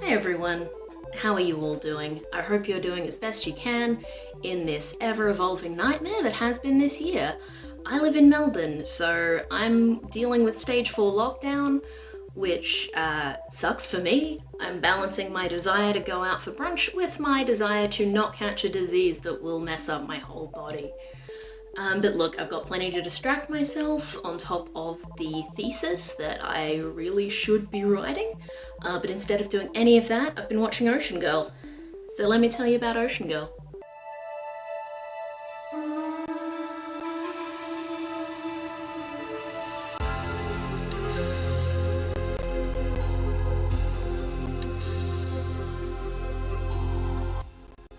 Hi everyone, how are you all doing? I hope you're doing as best you can in this ever-evolving nightmare that has been this year. I live in Melbourne, so I'm dealing with stage 4 lockdown, which sucks for me. I'm balancing my desire to go out for brunch with my desire to not catch a disease that will mess up my whole body. But look, I've got plenty to distract myself on top of the thesis that I really should be writing. But instead of doing any of that, I've been watching Ocean Girl. So let me tell you about Ocean Girl.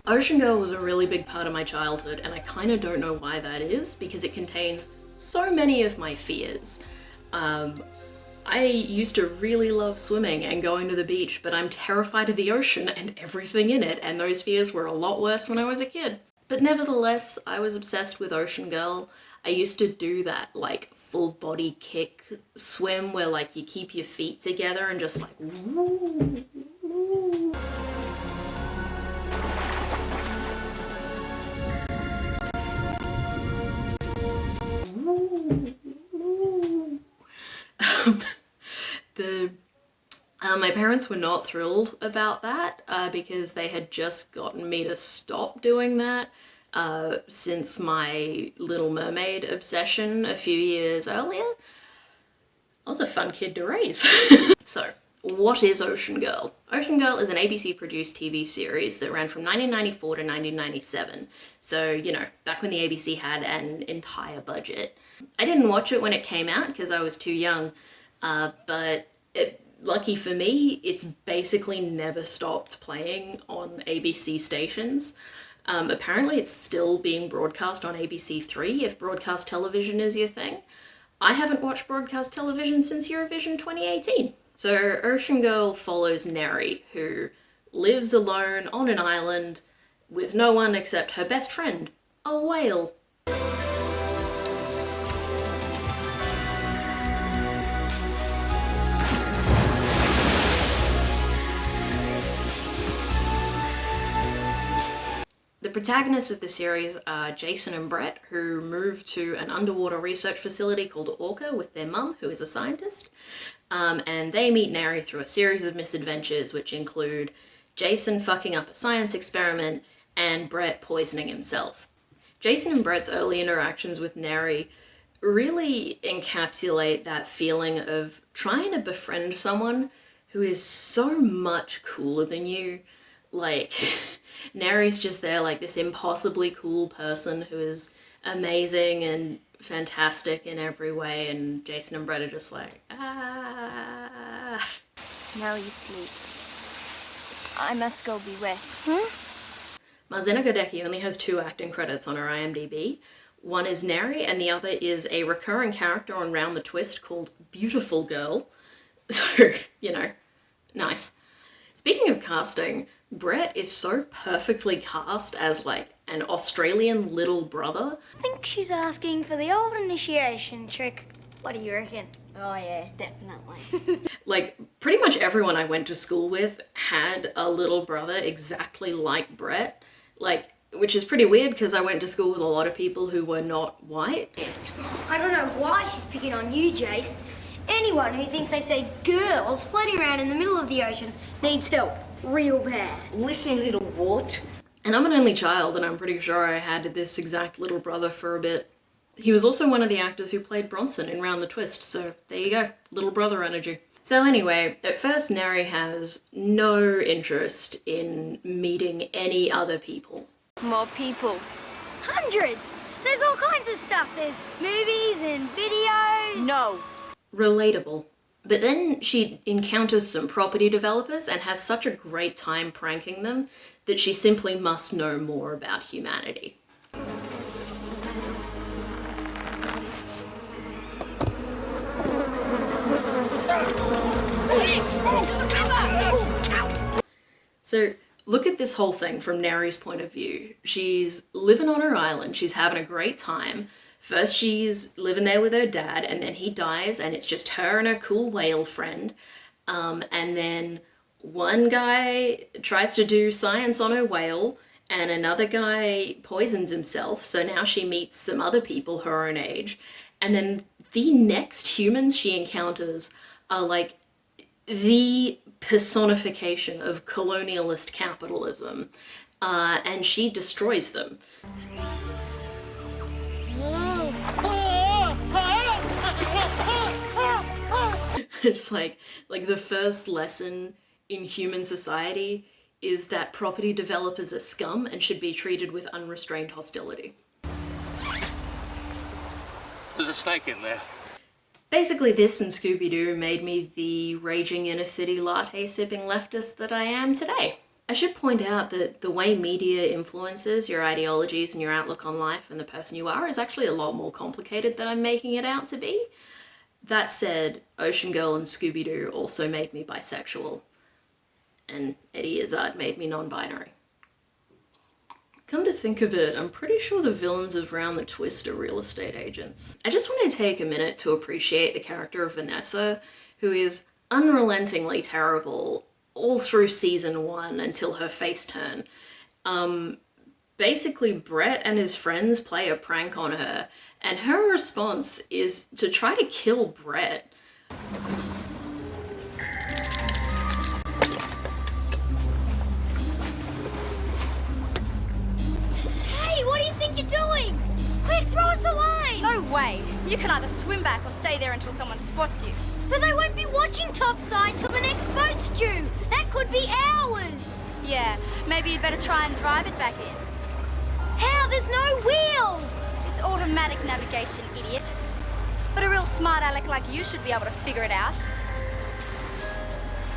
Ocean Girl was a really big part of my childhood, and I kind of don't know why that is, because it contains so many of my fears. I used to really love swimming and going to the beach, but I'm terrified of the ocean and everything in it, and those fears were a lot worse when I was a kid. But nevertheless, I was obsessed with Ocean Girl. I used to do that, like, full body kick swim where, like, you keep your feet together and just, like, woo, woo. My parents were not thrilled about that because they had just gotten me to stop doing that since my Little Mermaid obsession a few years earlier. I was a fun kid to raise. So, what is Ocean Girl? Ocean Girl is an ABC-produced TV series that ran from 1994 to 1997. So, you know, back when the ABC had an entire budget. I didn't watch it when it came out because I was too young, but lucky for me, it's basically never stopped playing on ABC stations. Apparently it's still being broadcast on ABC3 if broadcast television is your thing. I haven't watched broadcast television since Eurovision 2018. So Ocean Girl follows Neri, who lives alone on an island with no one except her best friend, a whale. The protagonists of the series are Jason and Brett, who move to an underwater research facility called Orca with their mum, who is a scientist. And they meet Neri through a series of misadventures, which include Jason fucking up a science experiment and Brett poisoning himself. Jason and Brett's early interactions with Neri really encapsulate that feeling of trying to befriend someone who is so much cooler than you. Like, Neri's just there, like, this impossibly cool person who is amazing and fantastic in every way, and Jason and Brett are just like, ah. Now you sleep. I must go be wet. Marzena Godecki only has 2 acting credits on her IMDb. One is Neri, and the other is a recurring character on Round the Twist called Beautiful Girl. So, you know, nice. Speaking of casting, Brett is so perfectly cast as, like, an Australian little brother. I think she's asking for the old initiation trick. What do you reckon? Oh yeah, definitely. Like, pretty much everyone I went to school with had a little brother exactly like Brett. Like, which is pretty weird because I went to school with a lot of people who were not white. I don't know why she's picking on you, Jace. Anyone who thinks they say girls floating around in the middle of the ocean needs help. Real bad. Listen, little wart. And I'm an only child, and I'm pretty sure I had this exact little brother for a bit. He was also one of the actors who played Bronson in Round the Twist, so there you go, little brother energy. So anyway, at first Neri has no interest in meeting any other people. More people. Hundreds! There's all kinds of stuff. There's movies and videos. No. Relatable. But then she encounters some property developers and has such a great time pranking them that she simply must know more about humanity. So look at this whole thing from Neri's point of view. She's living on her island, she's having a great time. First she's living there with her dad, and then he dies and it's just her and her cool whale friend. And then One guy tries to do science on her whale, and another guy poisons himself, so now she meets some other people her own age. And then the next humans she encounters are like the personification of colonialist capitalism, and she destroys them. It's like the first lesson in human society is that property developers are scum and should be treated with unrestrained hostility. There's a snake in there. Basically, this and Scooby-Doo made me the raging inner-city latte-sipping leftist that I am today. I should point out that the way media influences your ideologies and your outlook on life and the person you are is actually a lot more complicated than I'm making it out to be. That said, Ocean Girl and Scooby-Doo also made me bisexual, and Eddie Izzard made me non-binary. Come to think of it, I'm pretty sure the villains of Round the Twist are real estate agents. I just want to take a minute to appreciate the character of Vanessa, who is unrelentingly terrible all through season 1 until her face turn. Basically, Brett and his friends play a prank on her, and her response is to try to kill Brett. Hey, what do you think you're doing? Quick, throw us a line! No way. You can either swim back or stay there until someone spots you. But they won't be watching topside till the next boat's due. That could be hours. Yeah, maybe you'd better try and drive it back in. How? There's no wheel! It's automatic navigation, idiot. But a real smart aleck like you should be able to figure it out.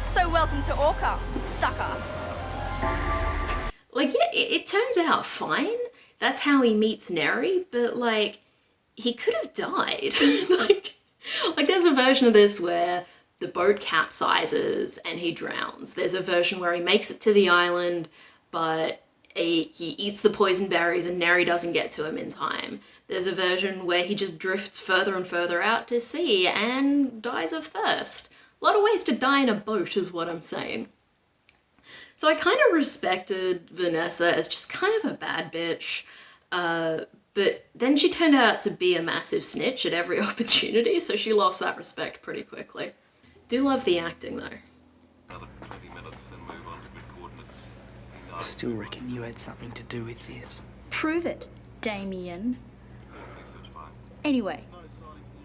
So welcome to Orca, sucker. Like, yeah, it turns out fine. That's how he meets Neri, but, like, he could have died. like, there's a version of this where the boat capsizes and he drowns. There's a version where he makes it to the island, but he eats the poison berries and Neri doesn't get to him in time. There's a version where he just drifts further and further out to sea and dies of thirst. A lot of ways to die in a boat is what I'm saying. So I kind of respected Vanessa as just kind of a bad bitch, but then she turned out to be a massive snitch at every opportunity, so she lost that respect pretty quickly. Do love the acting though. Another 20 minutes, then move on to good coordinates. I still reckon you had something to do with this. Prove it, Damien. Research fine. Anyway,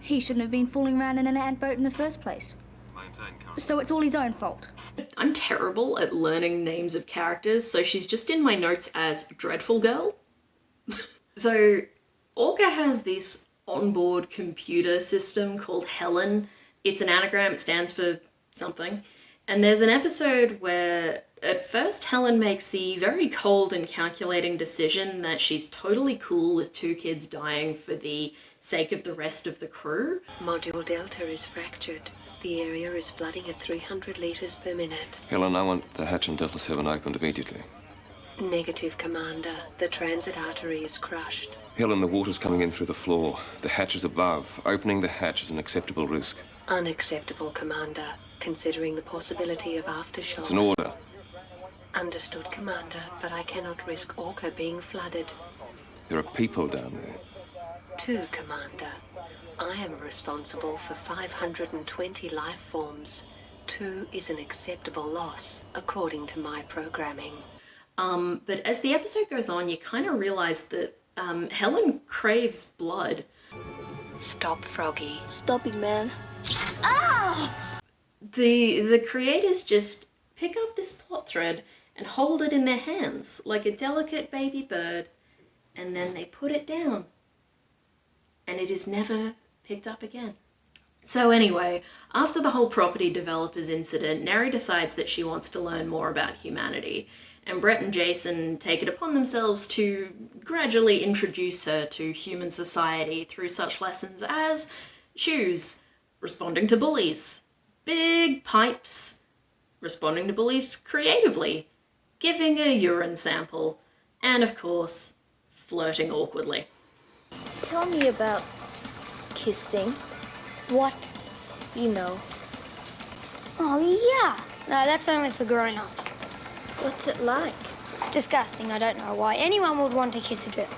he shouldn't have been fooling around in an ant boat in the first place. Maintain current. So it's all his own fault. I'm terrible at learning names of characters, so she's just in my notes as Dreadful Girl. So Orca has this onboard computer system called Helen. It's an anagram, it stands for something. And there's an episode where at first Helen makes the very cold and calculating decision that she's totally cool with 2 kids dying for the sake of the rest of the crew. Module Delta is fractured. The area is flooding at 300 litres per minute. Helen, I want the hatch on Delta 7 opened immediately. Negative, Commander. The transit artery is crushed. Helen, the water's coming in through the floor. The hatch is above. Opening the hatch is an acceptable risk. Unacceptable, Commander, considering the possibility of aftershocks. It's an order. Understood, Commander, but I cannot risk Orca being flooded. There are people down there. 2, Commander. I am responsible for 520 life forms. 2 is an acceptable loss, according to my programming. But as the episode goes on, you kind of realize that Helen craves blood. Stop, Froggy. Stop it, man. The creators just pick up this plot thread and hold it in their hands like a delicate baby bird, and then they put it down. And it is never picked up again. So anyway, after the whole property developers incident, Neri decides that she wants to learn more about humanity, and Brett and Jason take it upon themselves to gradually introduce her to human society through such lessons as shoes, responding to bullies, big pipes, responding to bullies creatively, giving a urine sample, and of course, flirting awkwardly. Tell me about kiss thing. What? You know. Oh, yeah. No, that's only for grown-ups. What's it like? Disgusting, I don't know why anyone would want to kiss a girl.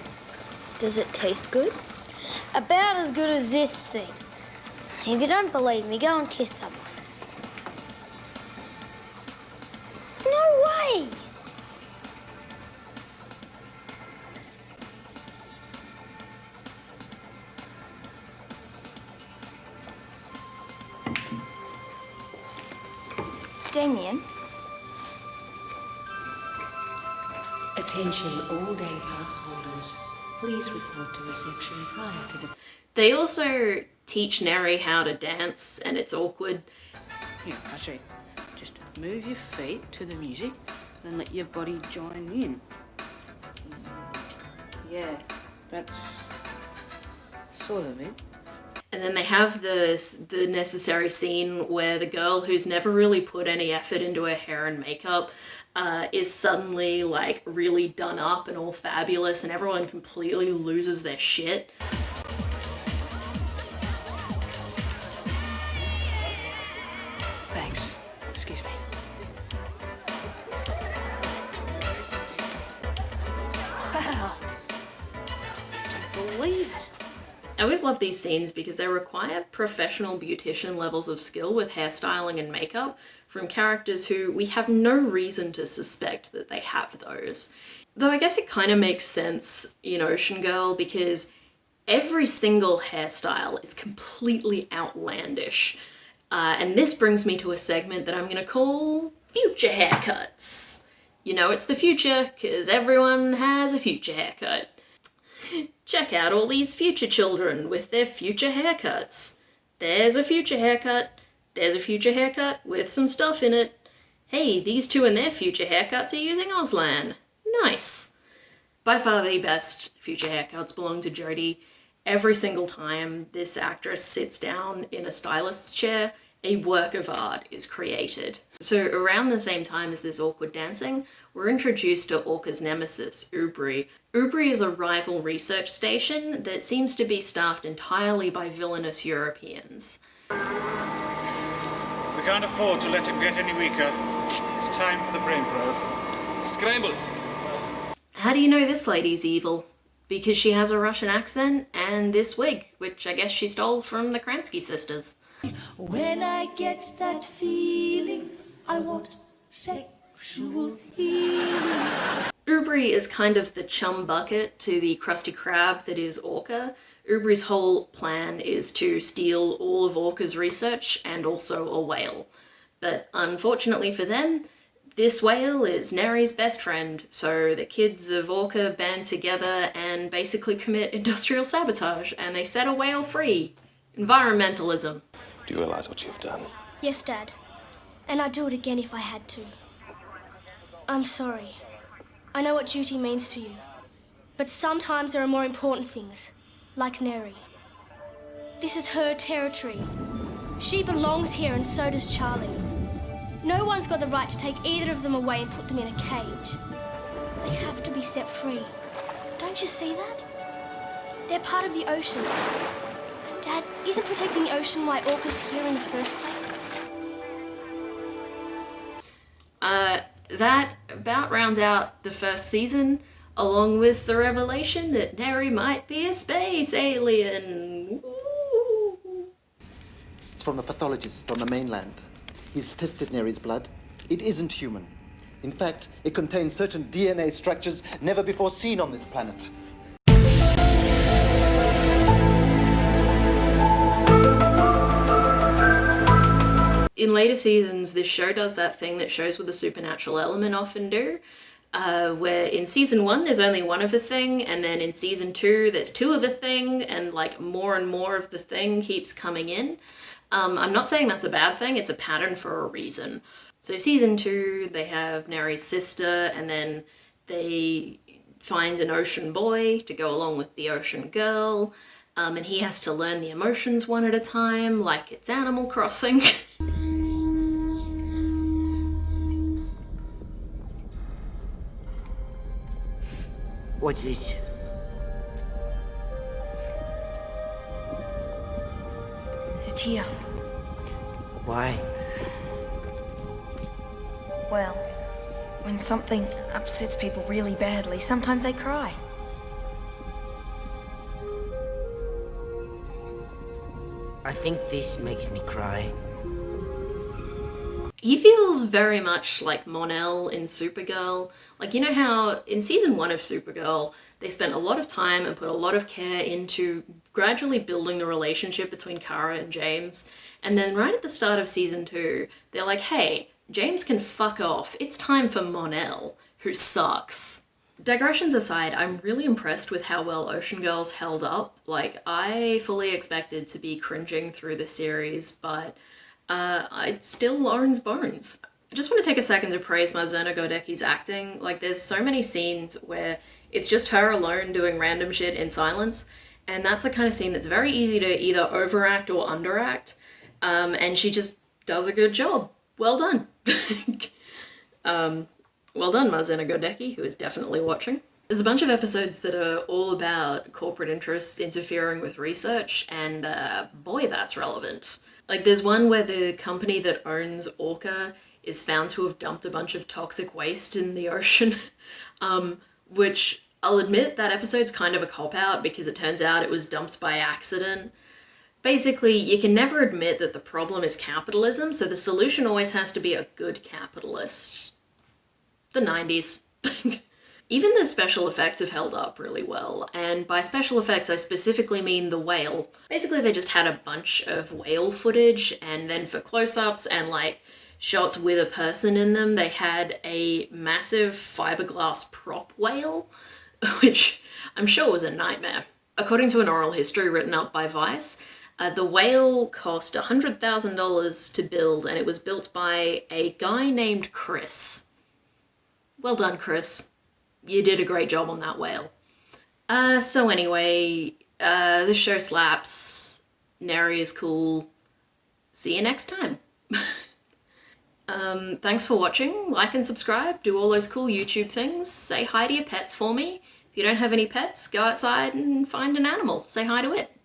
Does it taste good? About as good as this thing. If you don't believe me, go and kiss someone. No way! Damien? Attention all day pass holders. Please report to reception prior to... They also teach Neri how to dance, and it's awkward. Here, I see. Just move your feet to the music, then let your body join in. Yeah, that's sort of it. And then they have the necessary scene where the girl who's never really put any effort into her hair and makeup is suddenly like really done up and all fabulous, and everyone completely loses their shit. Thanks. Excuse me. Wow. Don't believe it. I always love these scenes because they require professional beautician levels of skill with hairstyling and makeup from characters who we have no reason to suspect that they have those. Though I guess it kind of makes sense in Ocean Girl because every single hairstyle is completely outlandish. And this brings me to a segment that I'm going to call Future Haircuts. You know it's the future because everyone has a future haircut. Check out all these future children with their future haircuts. There's a future haircut. There's a future haircut with some stuff in it. Hey, these two and their future haircuts are using Auslan. Nice. By far the best future haircuts belong to Jodie. Every single time this actress sits down in a stylist's chair, a work of art is created. So around the same time as this awkward dancing, we're introduced to Orca's nemesis, Ubri. Ubri is a rival research station that seems to be staffed entirely by villainous Europeans. We can't afford to let him get any weaker. It's time for the brain probe. Scramble! How do you know this lady's evil? Because she has a Russian accent and this wig, which I guess she stole from the Kransky sisters. When I get that feeling, I want sexual healing. Ubri is kind of the chum bucket to the Krusty Krab that is Orca. Ubri's whole plan is to steal all of Orca's research and also a whale. But unfortunately for them, this whale is Neri's best friend, so the kids of Orca band together and basically commit industrial sabotage, and they set a whale free. Environmentalism. Do you realise what you've done? Yes, Dad. And I'd do it again if I had to. I'm sorry. I know what duty means to you. But sometimes there are more important things, like Neri. This is her territory. She belongs here and so does Charlie. No one's got the right to take either of them away and put them in a cage. They have to be set free. Don't you see that? They're part of the ocean. Dad, isn't protecting the ocean why Orca's here in the first place? That about rounds out the first season, along with the revelation that Neri might be a space alien. Ooh. It's from the pathologist on the mainland. He's tested Neri's blood. It isn't human. In fact, it contains certain DNA structures never before seen on this planet. In later seasons, this show does that thing that shows with a supernatural element often do, where in season 1 there's only one of a thing, and then in season 2 there's 2 of a thing, and like more and more of the thing keeps coming in. I'm not saying that's a bad thing, it's a pattern for a reason. So season 2, they have Neri's sister, and then they find an ocean boy to go along with the ocean girl, and he has to learn the emotions one at a time, like it's Animal Crossing. What's this? A tear. Why? Well, when something upsets people really badly, sometimes they cry. I think this makes me cry. He feels very much like Mon-El in Supergirl. Like, you know how in season 1 of Supergirl, they spent a lot of time and put a lot of care into gradually building the relationship between Kara and James. And then right at the start of season 2, they're like, hey, James can fuck off. It's time for Mon-El, who sucks. Digressions aside, I'm really impressed with how well Ocean Girls held up. Like, I fully expected to be cringing through the series, but it still owns bones. I just want to take a second to praise Marzena Godecki's acting. Like, there's so many scenes where it's just her alone doing random shit in silence, and that's the kind of scene that's very easy to either overact or underact, and she just does a good job. Well done. Well done, Marzena Godecki, who is definitely watching. There's a bunch of episodes that are all about corporate interests interfering with research, and boy, that's relevant. Like, there's one where the company that owns Orca is found to have dumped a bunch of toxic waste in the ocean, which I'll admit that episode's kind of a cop-out because it turns out it was dumped by accident. Basically, you can never admit that the problem is capitalism, so the solution always has to be a good capitalist. The 90s. Even the special effects have held up really well, and by special effects I specifically mean the whale. Basically they just had a bunch of whale footage, and then for close-ups and like shots with a person in them, they had a massive fiberglass prop whale, which I'm sure was a nightmare. According to an oral history written up by Vice, the whale cost $100,000 to build, and it was built by a guy named Chris. Well done, Chris. You did a great job on that whale. So anyway, this show slaps. Neri is cool. See you next time. Thanks for watching. Like and subscribe. Do all those cool YouTube things. Say hi to your pets for me. If you don't have any pets, go outside and find an animal. Say hi to it.